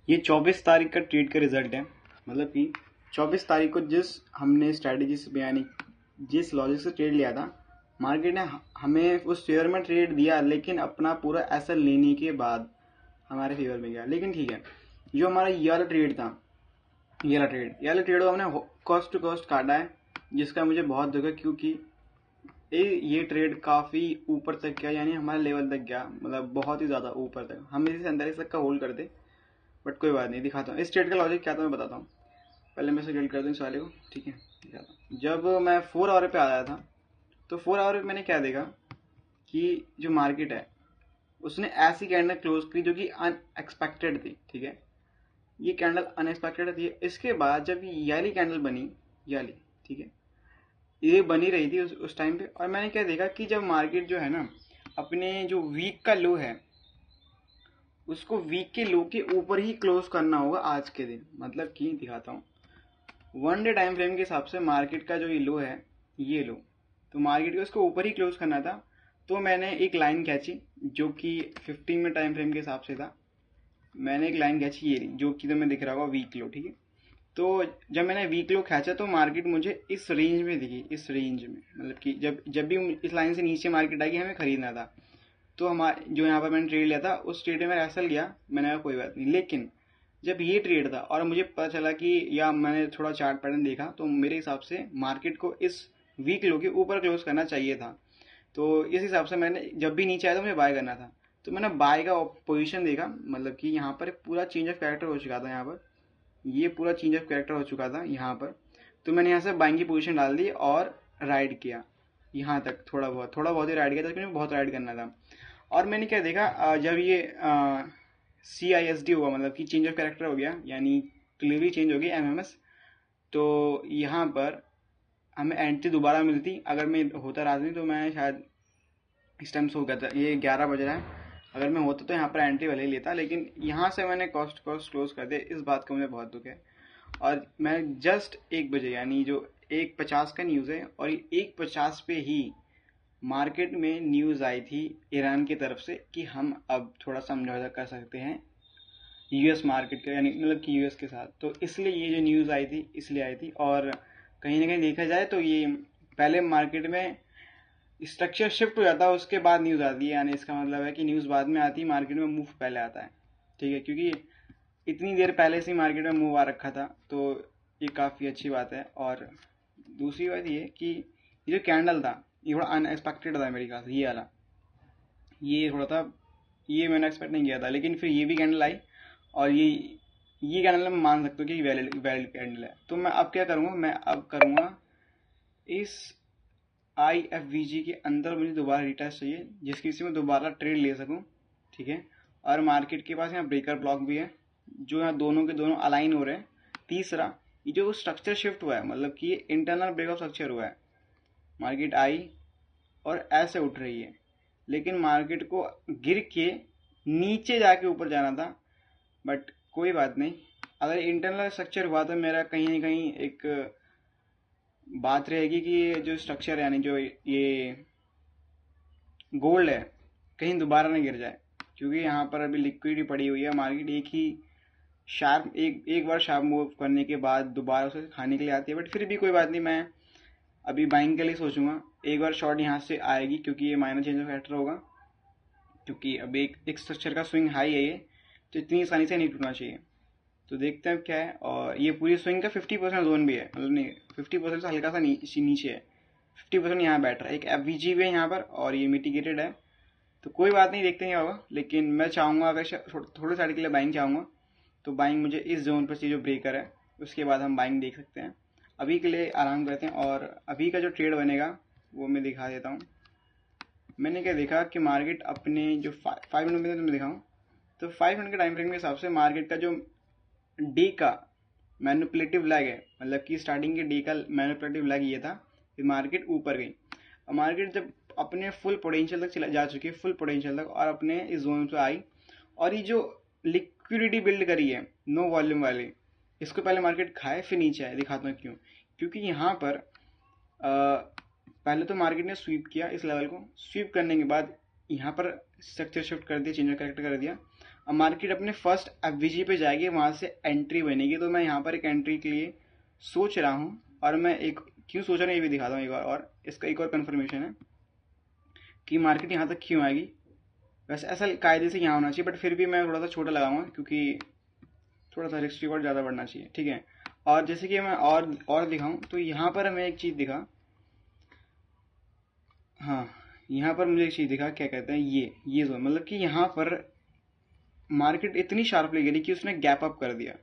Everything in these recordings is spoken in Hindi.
ये 24 तारीख का ट्रेड का रिजल्ट है। मतलब कि 24 तारीख को जिस हमने स्ट्रैटेजी से यानी जिस लॉजिक से ट्रेड लिया था, मार्केट ने हमें उस फेवर में ट्रेड दिया, लेकिन अपना पूरा एसएल लेने के बाद हमारे फेवर में गया। लेकिन ठीक है, जो हमारा ये वाला ट्रेड था, ये वाला ट्रेड को हमने कॉस्ट टू कॉस्ट काटा है, जिसका मुझे बहुत दुख है, क्योंकि ये ट्रेड काफ़ी ऊपर तक गया, यानी हमारे लेवल तक गया, मतलब बहुत ही ज़्यादा ऊपर तक। हम इसे 47 तक का होल्ड करते, बट कोई बात नहीं, दिखाता हूँ इस ट्रेड का लॉजिक क्या था, मैं बताता हूँ। पहले मैं इसे डिलीट कर दूँ इस वाले को, ठीक है। दिखाता हूँ। जब मैं 4 आवर पे आया था, तो 4 आवर पे मैंने क्या देखा कि जो मार्केट है उसने ऐसी कैंडल क्लोज की जो कि अनएक्सपेक्टेड थी, ठीक है। ये कैंडल अनएक्सपेक्टेड थी। इसके बाद जब ये वाली कैंडल बनी, ये वाली, ठीक है, ये बनी रही थी उस टाइम पे, और मैंने क्या देखा कि जब मार्केट जो है ना अपने जो वीक का लो है उसको वीक के लो के ऊपर ही क्लोज करना होगा आज के दिन। मतलब कि दिखाता हूँ, 1 डे टाइम फ्रेम के हिसाब से मार्केट का जो ये लो है, ये लो, तो मार्केट को इसको ऊपर ही क्लोज करना था। तो मैंने एक लाइन खींची जो कि 15 मिनट टाइम फ्रेम के हिसाब से था। मैंने एक लाइन खींची ये जो कि तुम्हें दिख रहा होगा वीक लो, ठीक है। तो जब मैंने वीक लो खींचा तो मार्केट मुझे इस रेंज में दिखी, इस रेंज में, मतलब कि जब जब भी इस लाइन से नीचे मार्केट आएगी हमें खरीदना था। तो हमारे जो यहाँ पर मैंने ट्रेड लिया था उस ट्रेड में मेरा एसएल गया, मैंने कहा कोई बात नहीं। लेकिन जब ये ट्रेड था और मुझे पता चला कि, या मैंने थोड़ा चार्ट पैटर्न देखा, तो मेरे हिसाब से मार्केट को इस वीक लो के ऊपर क्लोज करना चाहिए था। तो इस हिसाब से मैंने जब भी नीचे आया तो मुझे बाय करना था। तो मैंने बाय का पोजीशन देखा, मतलब कि यहाँ पर पूरा चेंज ऑफ कैरेक्टर हो चुका था, यहाँ पर ये पूरा चेंज ऑफ कैरेक्टर हो चुका था यहाँ पर। तो मैंने यहाँ से बाइंग की पोजीशन डाल दी और राइड किया यहाँ तक, थोड़ा बहुत ही राइड किया था, क्योंकि बहुत राइड करना था। और मैंने क्या देखा, जब ये CISD हुआ, मतलब कि चेंज ऑफ कैरेक्टर हो गया, यानी डिलीवरी चेंज हो गई MMS, तो यहाँ पर हमें एंट्री दोबारा मिलती। अगर मैं होता रात में तो मैं शायद इस टाइम सो गया था, ये 11 बज रहा है, अगर मैं होता तो यहाँ पर एंट्री वाले ही लेता, लेकिन यहाँ से मैंने कॉस्ट क्लोज कर दिया। इस बात का मुझे बहुत दुख है। और मैं जस्ट 1 बजे, यानी जो 1:50 का न्यूज़ है, और 1:50 पे ही मार्केट में न्यूज़ आई थी ईरान की तरफ से कि हम अब थोड़ा समझौता कर सकते हैं यूएस मार्केट के, यानी मतलब कि यूएस के साथ। तो इसलिए ये जो न्यूज़ आई थी इसलिए आई थी। और कहीं ना कहीं देखा जाए तो ये पहले मार्केट में स्ट्रक्चर शिफ्ट हो जाता है, उसके बाद न्यूज़ आती है, यानी इसका मतलब है कि न्यूज़ बाद में आती है, मार्केट में मूव पहले आता है, ठीक है। क्योंकि इतनी देर पहले से ही मार्केट में मूव आ रखा था, तो ये काफ़ी अच्छी बात है। और दूसरी बात ये कि ये जो कैंडल था ये थोड़ा अनएक्सपेक्टेड था मेरे ख्याल से, ये वाला, ये थोड़ा था, ये मैंने एक्सपेक्ट नहीं किया था। लेकिन फिर ये भी कैंडल आई, और ये कैंडल मैं मान सकता हूँ कि वैलिड वैलिड कैंडल है। तो मैं अब क्या करूँगा, मैं अब करूँगा इस IFVG के अंदर मुझे दोबारा रिटेस्ट चाहिए, जिसकी से मैं दोबारा ट्रेड ले सकूँ, ठीक है। और मार्केट के पास यहाँ ब्रेकर ब्लॉक भी है, जो यहाँ दोनों के दोनों अलाइन हो रहे हैं। तीसरा, ये जो स्ट्रक्चर शिफ्ट हुआ है, मतलब कि ये इंटरनल ब्रेक ऑफ स्ट्रक्चर हुआ है, मार्केट आई और ऐसे उठ रही है, लेकिन मार्केट को गिर के नीचे जाके ऊपर जाना था। बट कोई बात नहीं, अगर इंटरनल स्ट्रक्चर हुआ तो मेरा कहीं ना कहीं एक बात रहेगी कि ये जो स्ट्रक्चर है, यानी जो ये गोल्ड है, कहीं दोबारा ना गिर जाए। क्योंकि यहाँ पर अभी लिक्विडिटी पड़ी हुई है, मार्केट एक ही शार्प एक बार शार्प मूव करने के बाद दोबारा उसे खाने के लिए आती है। बट फिर भी कोई बात नहीं, मैं अभी बाइंग के लिए सोचूंगा। एक बार शॉर्ट यहाँ से आएगी, क्योंकि ये माइनर चेंज ऑफ फैक्टर होगा, क्योंकि अब एक स्ट्रक्चर का स्विंग हाई है ये, तो इतनी आसानी से नहीं टूटना चाहिए। तो देखते हैं क्या है। और ये पूरी स्विंग का 50% जोन भी है, मतलब नहीं 50% से हल्का सा नीचे है, 50% यहाँ बैठ रहा है। एक FVG भी है यहाँ पर, और ये मिटिगेटेड है, तो कोई बात नहीं, देखते हैं क्या होगा। लेकिन मैं चाहूँगा, अगर थोड़े साइड के लिए बाइंग चाहूँगा, तो बाइंग मुझे इस जोन पर चाहिए जो ब्रेकर है, उसके बाद हम बाइंग देख सकते हैं। अभी के लिए आराम करते हैं, और अभी का जो ट्रेड बनेगा वो मैं दिखा देता हूँ। मैंने क्या देखा कि मार्केट अपने जो 5 मिनट में तुम्हें दिखाऊँ, तो 5 मिनट के टाइम फ्रेम के हिसाब से मार्केट का जो डे का मैनिपुलेटिव लैग है, मतलब कि स्टार्टिंग के डे का मैनिपुलेटिव लैग ये था कि मार्केट ऊपर गई। और मार्केट जब अपने फुल पोटेंशियल तक चला जा चुकी है, फुल पोटेंशियल तक, और अपने इस जोन पे आई, और ये जो लिक्विडिटी बिल्ड करी है नो वॉल्यूम वाली, इसको पहले मार्केट खाए फिर नीचे आए। दिखाता हूँ क्यों। क्योंकि यहाँ पर पहले तो मार्केट ने स्वीप किया, इस लेवल को स्वीप करने के बाद यहाँ पर स्ट्रक्चर शिफ्ट कर दिया, चेंज ऑफ कैरेक्टर कर दिया, अब मार्केट अपने फर्स्ट एफवीजी पे जाएगी, वहां से एंट्री बनेगी। तो मैं यहाँ पर एक एंट्री के लिए सोच रहा हूँ, और मैं एक क्यों सोच रहा हूँ ये भी दिखाता हूँ एक बार, और इसका एक और कंफर्मेशन है कि मार्केट यहाँ तक क्यों आएगी। वैसे ऐसा कायदे से यहाँ होना चाहिए, बट फिर भी मैं थोड़ा सा छोटा लगाऊंगा क्योंकि थोड़ा सा रिस्क रिवॉर्ड ज़्यादा बढ़ना चाहिए, ठीक है। और जैसे कि मैं और दिखाऊं तो यहाँ पर हमें एक चीज़ दिखा, हाँ यहाँ पर मुझे एक चीज़ दिखा, क्या कहते हैं, ये जोन, मतलब कि यहाँ पर मार्केट इतनी शार्पली गिरी कि उसने गैप अप कर दिया।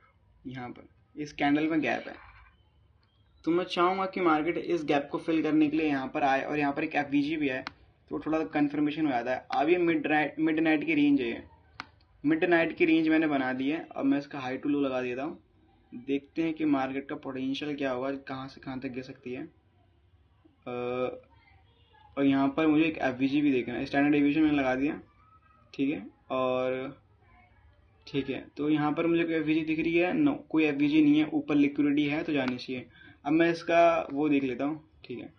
यहाँ पर इस कैंडल में गैप है, तो मैं चाहूँगा कि मार्केट इस गैप को फिल करने के लिए यहाँ पर आए, और यहाँ पर एक एफवीजी भी है, तो थोड़ा कंफर्मेशन हो जाता है। अब ये मिड नाइट की रेंज है, मिड नाइट की रेंज मैंने बना दी है। अब मैं इसका हाई टू लो लगा देता हूँ, देखते हैं कि मार्केट का पोटेंशियल क्या होगा, कहाँ से कहाँ तक गिर सकती है। और यहाँ पर मुझे एक एफवीजी भी देखना है, स्टैंडर्ड डेविएशन मैंने लगा दिया, ठीक है। और ठीक है, तो यहाँ पर मुझे कोई एफवीजी दिख रही है, नो कोई एफवीजी नहीं है, ऊपर लिक्विडिटी है तो जानी चाहिए। अब मैं इसका वो देख लेता हूँ, ठीक है।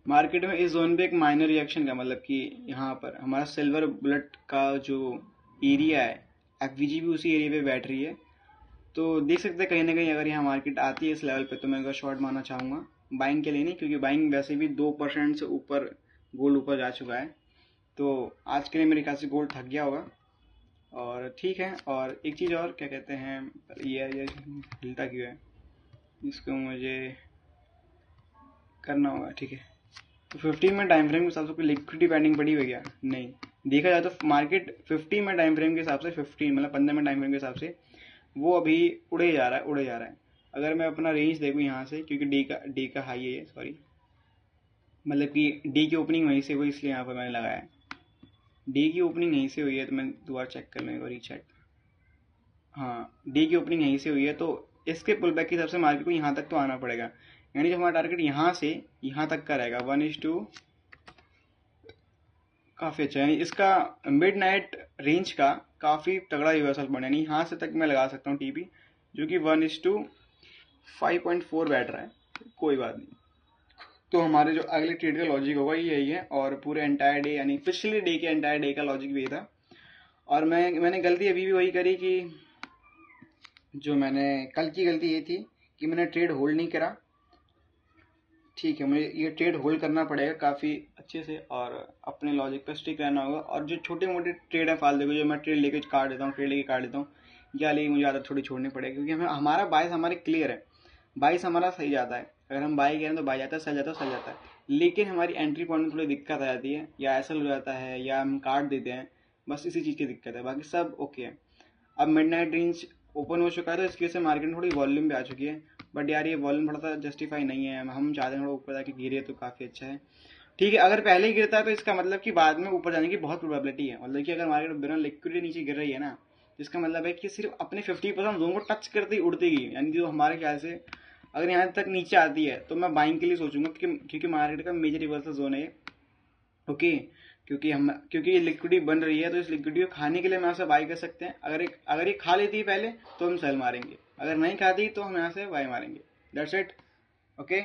मार्केट में इस जोन पे एक माइनर रिएक्शन का मतलब कि यहाँ पर हमारा सिल्वर बुलेट का जो एरिया है, एफवीजी भी उसी एरिया पे बैठ रही है। तो देख सकते हैं कहीं ना कहीं अगर यहाँ मार्केट आती है इस लेवल पे तो मैं शॉर्ट मारना चाहूँगा, बाइंग के लिए नहीं, क्योंकि बाइंग वैसे भी 2% से ऊपर गोल्ड ऊपर जा चुका है। तो आज के लिए मेरे ख्याल से गोल्ड थक गया होगा, और ठीक है। और एक चीज़ और, क्या कहते हैं, ये हिलता क्यों है, इसको मुझे करना होगा, ठीक है। तो 15 में टाइम फ्रेम के हिसाब से कोई लिक्विडिटी पेंडिंग पड़ी हुई क्या, नहीं। देखा जाए तो मार्केट 15 में टाइम फ्रेम के हिसाब से, 15 मतलब 15 में टाइम फ्रेम के हिसाब से वो अभी उड़े जा रहा है। अगर मैं अपना रेंज देखूँ यहाँ से, क्योंकि डी का हाई है ये, सॉरी, मतलब कि डी की ओपनिंग वहीं से हुई, इसलिए यहाँ पर मैंने लगाया है। डी की ओपनिंग यहीं से हुई है, तो मैं दोबारा चेक कर लूँ, रीचेक, हाँ डी की ओपनिंग यहीं से हुई है, तो इसके पुल बैक के हिसाब से मार्केट को यहाँ तक तो आना पड़ेगा। यानी जो हमारा टारगेट यहाँ से यहाँ तक का रहेगा 1:2, काफ़ी अच्छा है। इसका मिड नाइट रेंज का काफ़ी तगड़ा रिवर्सल पॉइंट, यानी यहाँ से तक मैं लगा सकता हूँ टीपी, जो कि 1:5.4 बैठ रहा है, कोई बात नहीं। तो हमारे जो अगले ट्रेड का लॉजिक होगा ये यही है, और पूरे एंटायर डे यानी पिछले डे के एंटायर डे का लॉजिक भी था। और मैंने गलती अभी भी वही करी कि जो मैंने कल की गलती ये थी कि मैंने ट्रेड होल्ड नहीं करा, ठीक है। मुझे ये ट्रेड होल्ड करना पड़ेगा काफ़ी अच्छे से, और अपने लॉजिक पर स्टिक रहना होगा। और जो छोटे मोटे ट्रेड है फालतू के, जो मैं ट्रेड लेके काट देता हूँ, या लेकिन मुझे आदत थोड़ी छोड़नी पड़ेगी, क्योंकि हमारा बायस हमारे क्लियर है, बायस हमारा सही जाता है। अगर हम बाई करें तो बाई जाता है, सही जाता है। लेकिन हमारी एंट्री पॉइंट में थोड़ी दिक्कत आ जाती है, या ऐसा हो जाता है, या हम काट देते हैं, बस इसी चीज़ की दिक्कत है, बाकी सब ओके है। अब मिडनाइट रेंज ओपन हो चुका है, तो इसकी वजह से मार्केट में थोड़ी वॉल्यूम भी आ चुकी है, बट यार ये वॉल्यूम थोड़ा सा जस्टिफाई नहीं है। हम चाहते हैं थोड़ा ऊपर जाके गिरे तो काफ़ी अच्छा है, ठीक है। अगर पहले ही गिरता है तो इसका मतलब कि बाद में ऊपर जाने की बहुत प्रोबेबिलिटी है। मतलब कि अगर मार्केट बिना लिक्विडिटी नीचे गिर रही है ना, जिसका मतलब है कि सिर्फ अपने 50% जोन को टच करते ही उड़ती गई, यानी जो हमारे ख्याल से अगर यहाँ तक नीचे आती है तो मैं बाइंग के लिए सोचूंगा, क्योंकि मार्केट का मेजर रिवर्सल जोन है, ओके। क्योंकि ये लिक्विडिटी बन रही है, तो इस लिक्विडिटी को खाने के लिए हम यहाँ से बाई कर सकते हैं। अगर ये खा लेती है पहले तो हम सेल मारेंगे, अगर नहीं खाती तो हम यहाँ से बाई मारेंगे, दैट्स इट, ओके।